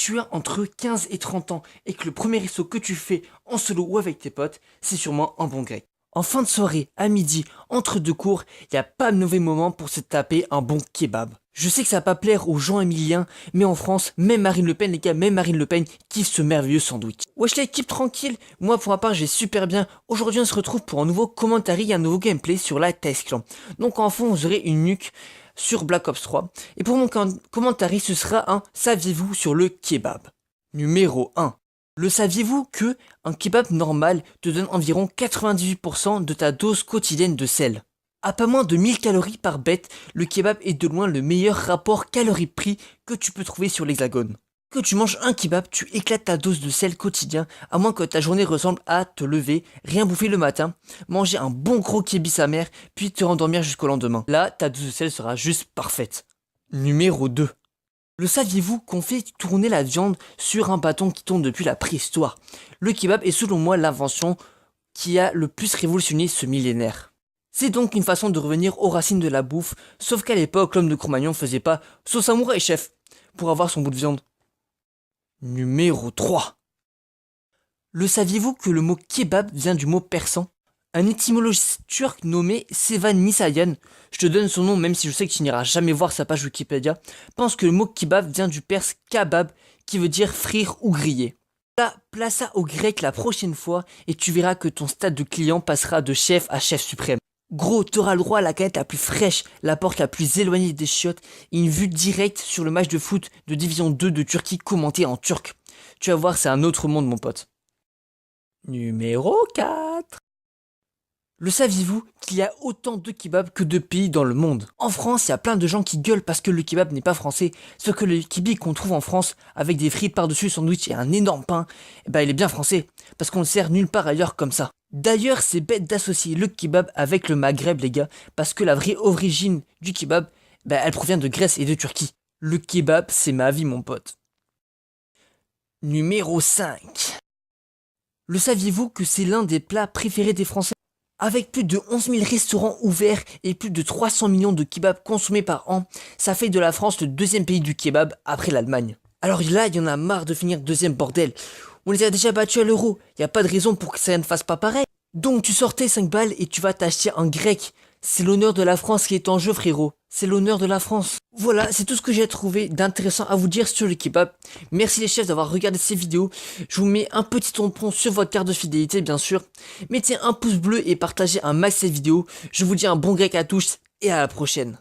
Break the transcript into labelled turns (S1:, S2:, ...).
S1: tu as entre 15 et 30 ans et que le premier resto que tu fais en solo ou avec tes potes, c'est sûrement un bon grec. En fin de soirée, à midi, entre deux cours, y a pas de mauvais moment pour se taper un bon kebab. Je sais que ça va pas plaire aux gens émiliens, mais en France, même Marine Le Pen, les gars, même Marine Le Pen kiffe ce merveilleux sandwich. Wesh l'équipe tranquille, moi pour ma part j'ai super bien. Aujourd'hui on se retrouve pour un nouveau commentary et un nouveau gameplay sur la Thaïs Clan. Donc en fond vous aurez une nuque sur Black Ops 3. Et pour mon commentary ce sera un saviez-vous sur le kebab. Numéro 1. Le saviez-vous que un kebab normal te donne environ 98% de ta dose quotidienne de sel? À pas moins de 1000 calories par bête, le kebab est de loin le meilleur rapport calories-prix que tu peux trouver sur l'hexagone. Que tu manges un kebab, tu éclates ta dose de sel quotidien, à moins que ta journée ressemble à te lever, rien bouffer le matin, manger un bon gros kébi sa mère, puis te rendormir jusqu'au lendemain. Là, ta dose de sel sera juste parfaite. Numéro 2. Le saviez-vous qu'on fait tourner la viande sur un bâton qui tourne depuis la préhistoire? Le kebab est selon moi l'invention qui a le plus révolutionné ce millénaire. C'est donc une façon de revenir aux racines de la bouffe, sauf qu'à l'époque l'homme de Cro-Magnon faisait pas sauce samouraï chef pour avoir son bout de viande. Numéro 3. Le saviez-vous que le mot kebab vient du mot persan? Un étymologiste turc nommé Sevan Nisayan, je te donne son nom même si je sais que tu n'iras jamais voir sa page Wikipédia, pense que le mot kebab vient du perse kabab qui veut dire frire ou griller. Là, place ça au grec la prochaine fois et tu verras que ton stade de client passera de chef à chef suprême. Gros, t'auras le droit à la canette la plus fraîche, la porte la plus éloignée des chiottes et une vue directe sur le match de foot de Division 2 de Turquie commenté en turc. Tu vas voir, c'est un autre monde mon pote. Numéro 4. Le saviez-vous qu'il y a autant de kebabs que de pays dans le monde? En France, il y a plein de gens qui gueulent parce que le kebab n'est pas français, sauf que le kibi qu'on trouve en France, avec des frites par-dessus, sandwich et un énorme pain, eh ben il est bien français, parce qu'on le sert nulle part ailleurs comme ça. D'ailleurs, c'est bête d'associer le kebab avec le Maghreb, les gars, parce que la vraie origine du kebab, ben elle provient de Grèce et de Turquie. Le kebab, c'est ma vie, mon pote. Numéro 5. Le saviez-vous que c'est l'un des plats préférés des Français? Avec plus de 11 000 restaurants ouverts et plus de 300 millions de kebabs consommés par an, ça fait de la France le deuxième pays du kebab après l'Allemagne. Alors là, il y en a marre de finir deuxième bordel. On les a déjà battus à l'euro, il n'y a pas de raison pour que ça ne fasse pas pareil. Donc tu sortais 5 balles et tu vas t'acheter un grec. C'est l'honneur de la France qui est en jeu, frérot. C'est l'honneur de la France. Voilà, c'est tout ce que j'ai trouvé d'intéressant à vous dire sur le kebab. Merci les chefs d'avoir regardé ces vidéos. Je vous mets un petit tampon sur votre carte de fidélité, bien sûr. Mettez un pouce bleu et partagez un max cette vidéo. Je vous dis un bon grec à tous et à la prochaine.